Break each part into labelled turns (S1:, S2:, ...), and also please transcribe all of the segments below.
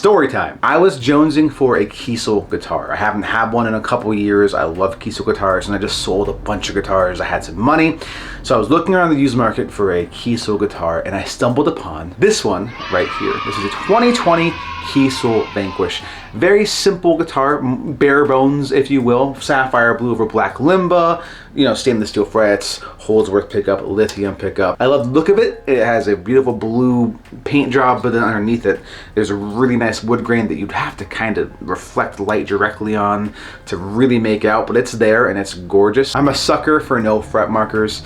S1: Story time. I was jonesing for a Kiesel guitar. I haven't had one in a couple years. I love Kiesel guitars, and I just sold a bunch of guitars. I had some money, so I was looking around the used market for a Kiesel guitar, and I stumbled upon this one right here. This is a 2020 Kiesel Vanquish. Very simple guitar, bare bones, if you will. Sapphire blue over black limba, stainless steel frets, Holdsworth pickup, lithium pickup. I love the look of it. It has a beautiful blue paint job, but then underneath it, there's a really nice wood grain that you'd have to kind of reflect light directly on to really make out, but it's there and it's gorgeous. I'm a sucker for no fret markers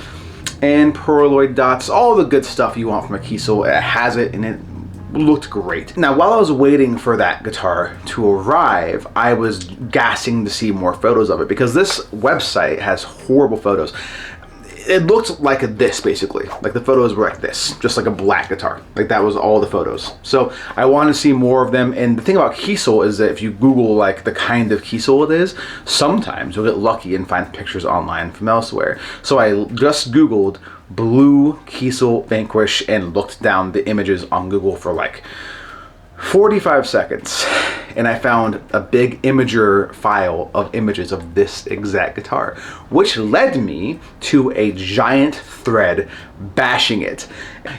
S1: and pearloid dots, all the good stuff you want from a Kiesel. It has it, and it looked great. Now, while I was waiting for that guitar to arrive, I was gassing to see more photos of it because this website has horrible photos. It looked like this, basically. Like the photos were like this, just like a black guitar. Like that was all the photos. So I wanted to see more of them. And the thing about Kiesel is that if you Google like the kind of Kiesel it is, sometimes you'll get lucky and find pictures online from elsewhere. So I just Googled blue Kiesel Vanquish and looked down the images on Google for like 45 seconds, and I found a big imager file of images of this exact guitar, which led me to a giant thread bashing it.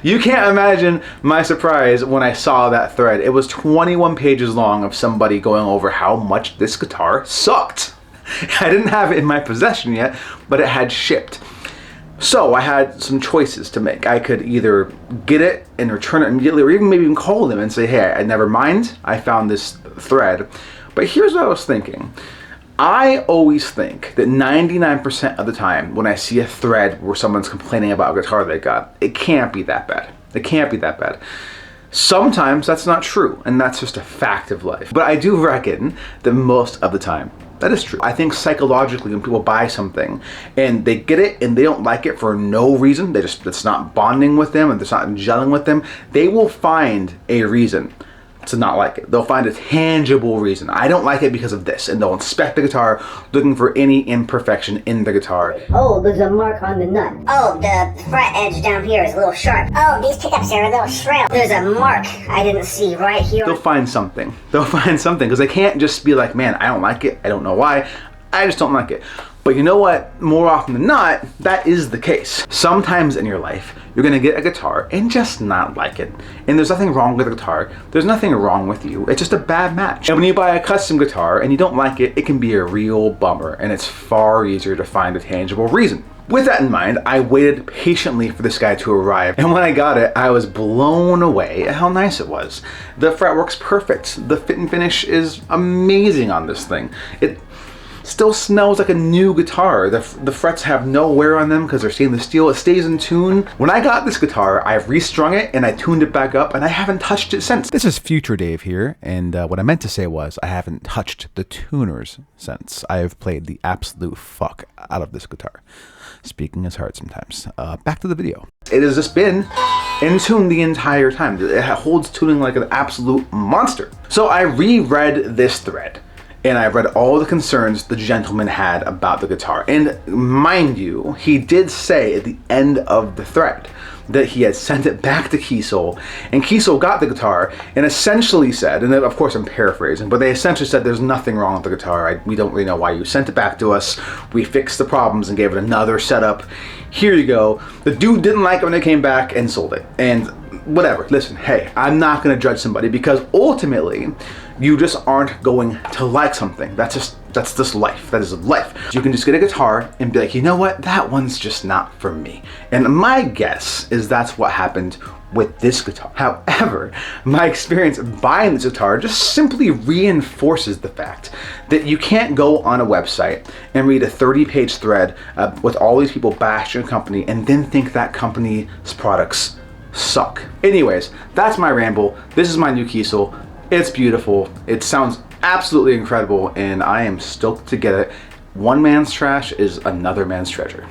S1: You can't imagine my surprise when I saw that thread. It was 21 pages long of somebody going over how much this guitar sucked. I didn't have it in my possession yet, but it had shipped. So I had some choices to make. I could either get it and return it immediately, or even maybe call them and say, hey, I never mind, I found this thread. But here's what I was thinking. I always think that 99% of the time when I see a thread where someone's complaining about a guitar they got, it can't be that bad. It can't be that bad. Sometimes that's not true, and that's just a fact of life. But I do reckon that most of the time, that is true. I think psychologically when people buy something and they get it and they don't like it for no reason, it's not bonding with them and it's not gelling with them, they will find a reason to not like it. They'll find a tangible reason. I don't like it because of this, and they'll inspect the guitar looking for any imperfection in the guitar.
S2: Oh, there's a mark on the nut. Oh, the fret edge down here is a little sharp. Oh, these pickups are a little shrill. There's a mark I didn't see right here.
S1: They'll find something. They'll find something, because they can't just be like, man, I don't like it. I don't know why. I just don't like it. But you know what? More often than not, that is the case. Sometimes in your life, you're gonna get a guitar and just not like it. And there's nothing wrong with the guitar. There's nothing wrong with you. It's just a bad match. And when you buy a custom guitar and you don't like it, it can be a real bummer, and it's far easier to find a tangible reason. With that in mind, I waited patiently for this guy to arrive, and when I got it, I was blown away at how nice it was. The fretwork's perfect. The fit and finish is amazing on this thing. It still smells like a new guitar. The frets have no wear on them because they're stainless steel. It stays in tune. When I got this guitar, I've restrung it and I tuned it back up, and I haven't touched it since. This is Future Dave here, and what I meant to say was I haven't touched the tuners since. I have played the absolute fuck out of this guitar. Speaking is hard sometimes. Back to the video. It has just been in tune the entire time. It holds tuning like an absolute monster. So I reread this thread, and I read all the concerns the gentleman had about the guitar. And mind you, he did say at the end of the thread that he had sent it back to Kiesel, and Kiesel got the guitar and essentially said, and of course I'm paraphrasing, but they essentially said there's nothing wrong with the guitar. We don't really know why you sent it back to us. We fixed the problems and gave it another setup. Here you go. The dude didn't like it when it came back and sold it. And whatever, listen, hey, I'm not gonna judge somebody because ultimately you just aren't going to like something. That's just life. That is life. You can just get a guitar and be like, you know what, that one's just not for me. And my guess is that's what happened with this guitar. However, my experience buying this guitar just simply reinforces the fact that you can't go on a website and read a 30-page thread with all these people bashing a company and then think that company's products suck. Anyways, that's my ramble. This is my new Kiesel. It's beautiful. It sounds absolutely incredible, and I am stoked to get it. One man's trash is another man's treasure.